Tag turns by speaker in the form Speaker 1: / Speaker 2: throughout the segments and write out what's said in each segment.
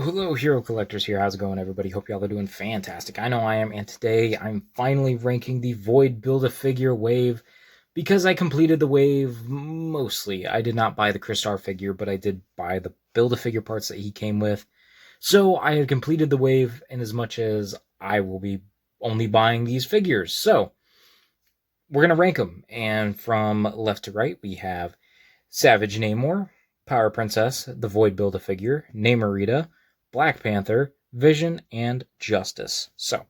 Speaker 1: Hello, Hero Collectors here. How's it going, everybody? Hope y'all are doing fantastic. I know I am, and today I'm finally ranking the Void Build-A-Figure wave because I completed the wave mostly. I did not buy the Crystar figure, but I did buy the Build-A-Figure parts that he came with. So I had completed the wave in as much as I will be only buying these figures. So we're going to rank them, and from left to right, we have Savage Namor, Power Princess, the Void Build-A-Figure, Namorita, Black Panther, Vision, and Justice. So,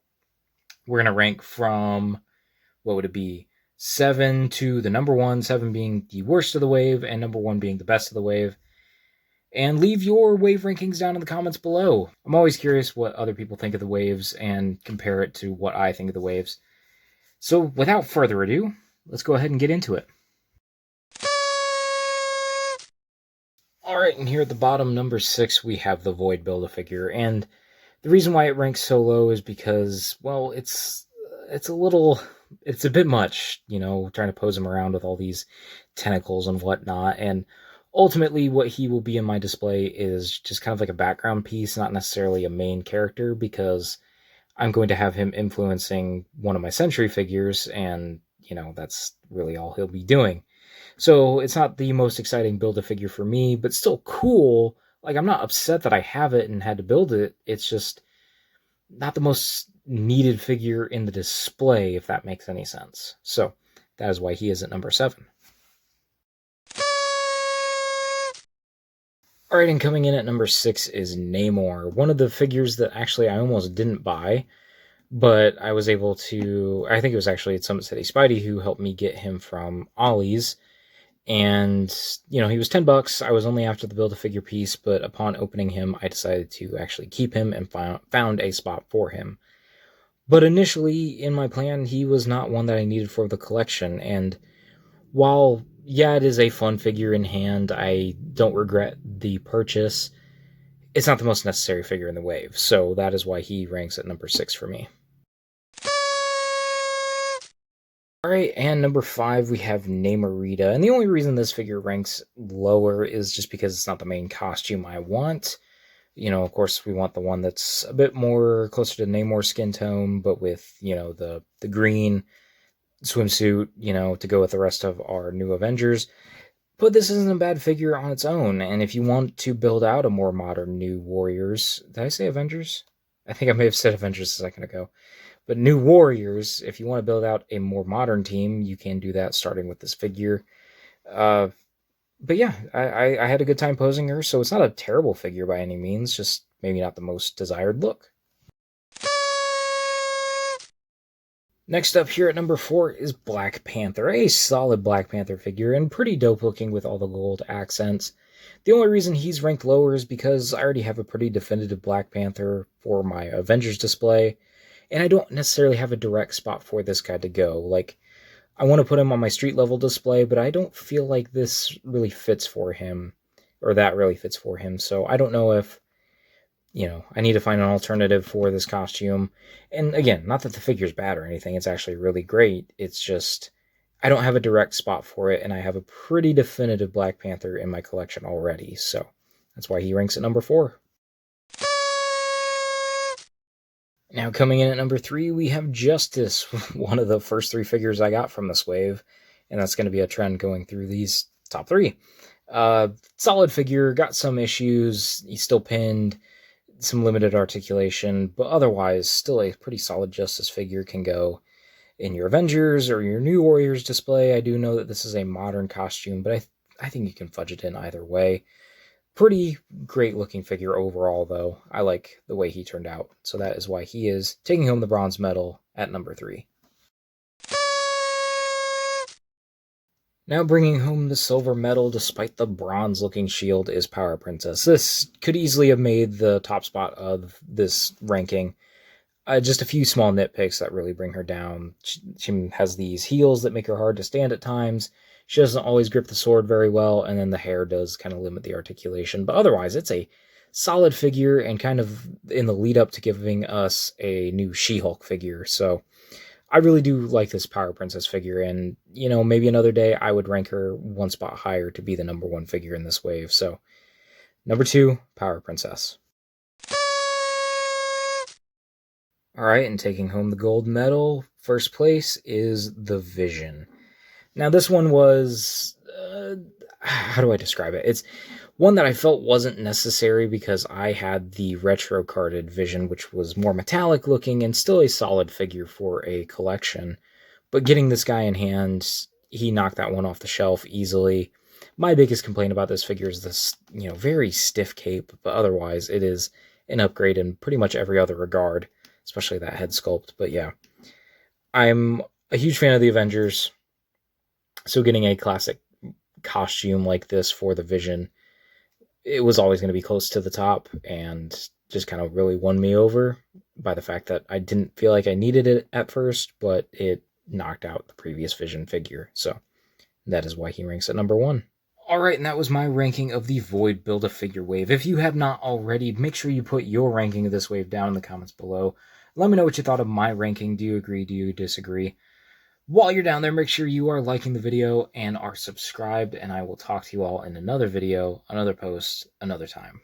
Speaker 1: we're going to rank from, what would it be, 7 to the number 1, 7 being the worst of the wave, and number 1 being the best of the wave. And leave your wave rankings down in the comments below. I'm always curious what other people think of the waves and compare it to what I think of the waves. So, without further ado, let's go ahead and get into it. Alright, and here at the bottom, number 6, we have the Void Build-A-Figure, and the reason why it ranks so low is because, well, it's a bit much, trying to pose him around with all these tentacles and whatnot, and ultimately what he will be in my display is just kind of like a background piece, not necessarily a main character, because I'm going to have him influencing one of my Century figures, and, that's really all he'll be doing. So it's not the most exciting Build-A-Figure for me, but still cool. Like, I'm not upset that I have it and had to build it. It's just not the most needed figure in the display, if that makes any sense. So that is why he is at number 7. Alright, and coming in at number 6 is Namor, one of the figures that actually I almost didn't buy, but I was able to, I think it was actually at Summit City Spidey who helped me get him from Ollie's. And, he was $10. I was only after the Build-A-Figure piece, but upon opening him, I decided to actually keep him and found a spot for him. But initially, in my plan, he was not one that I needed for the collection, and while, yeah, it is a fun figure in hand, I don't regret the purchase, it's not the most necessary figure in the wave, so that is why he ranks at number 6 for me. Alright, and number 5, we have Namorita, and the only reason this figure ranks lower is just because it's not the main costume I want. Of course, we want the one that's a bit more closer to Namor's skin tone, but with, the green swimsuit, to go with the rest of our new Avengers. But this isn't a bad figure on its own, and if you want to build out a more modern New Warriors... Did I say Avengers? I think I may have said Avengers a second ago. But New Warriors, if you want to build out a more modern team, you can do that starting with this figure. But yeah, I had a good time posing her, so it's not a terrible figure by any means, just maybe not the most desired look. Next up here at number 4 is Black Panther, a solid Black Panther figure, and pretty dope looking with all the gold accents. The only reason he's ranked lower is because I already have a pretty definitive Black Panther for my Avengers display, and I don't necessarily have a direct spot for this guy to go. Like, I want to put him on my street level display, but I don't feel like this really fits for him, or that really fits for him, so I don't know if, I need to find an alternative for this costume. And again, not that the figure's bad or anything, it's actually really great, it's just, I don't have a direct spot for it, and I have a pretty definitive Black Panther in my collection already, so that's why he ranks at number 4. Now, coming in at number 3, we have Justice, one of the first 3 figures I got from this wave, and that's going to be a trend going through these top 3. Solid figure, got some issues, he's still pinned, some limited articulation, but otherwise, still a pretty solid Justice figure. Can go in your Avengers or your New Warriors display. I do know that this is a modern costume, but I think you can fudge it in either way. Pretty great looking figure overall, though. I like the way he turned out, so that is why he is taking home the bronze medal at number 3. Now bringing home the silver medal despite the bronze looking shield is Power Princess. This could easily have made the top spot of this ranking. Just a few small nitpicks that really bring her down. She has these heels that make her hard to stand at times. She doesn't always grip the sword very well, and then the hair does kind of limit the articulation. But otherwise, it's a solid figure and kind of in the lead up to giving us a new She-Hulk figure. So I really do like this Power Princess figure, and, maybe another day I would rank her one spot higher to be the number 1 figure in this wave. So, number 2, Power Princess. Alright, and taking home the gold medal, first place is the Vision. Now, this one was, how do I describe it? It's one that I felt wasn't necessary because I had the retro carded Vision, which was more metallic looking and still a solid figure for a collection. But getting this guy in hand, he knocked that one off the shelf easily. My biggest complaint about this figure is this, very stiff cape, but otherwise it is an upgrade in pretty much every other regard, especially that head sculpt. But yeah, I'm a huge fan of the Avengers, so getting a classic costume like this for the Vision, it was always going to be close to the top, and just kind of really won me over by the fact that I didn't feel like I needed it at first, but it knocked out the previous Vision figure. So that is why he ranks at number 1. Alright, and that was my ranking of the Void Build-A-Figure wave. If you have not already, make sure you put your ranking of this wave down in the comments below. Let me know what you thought of my ranking. Do you agree? Do you disagree? While you're down there, make sure you are liking the video and are subscribed, and I will talk to you all in another video, another post, another time.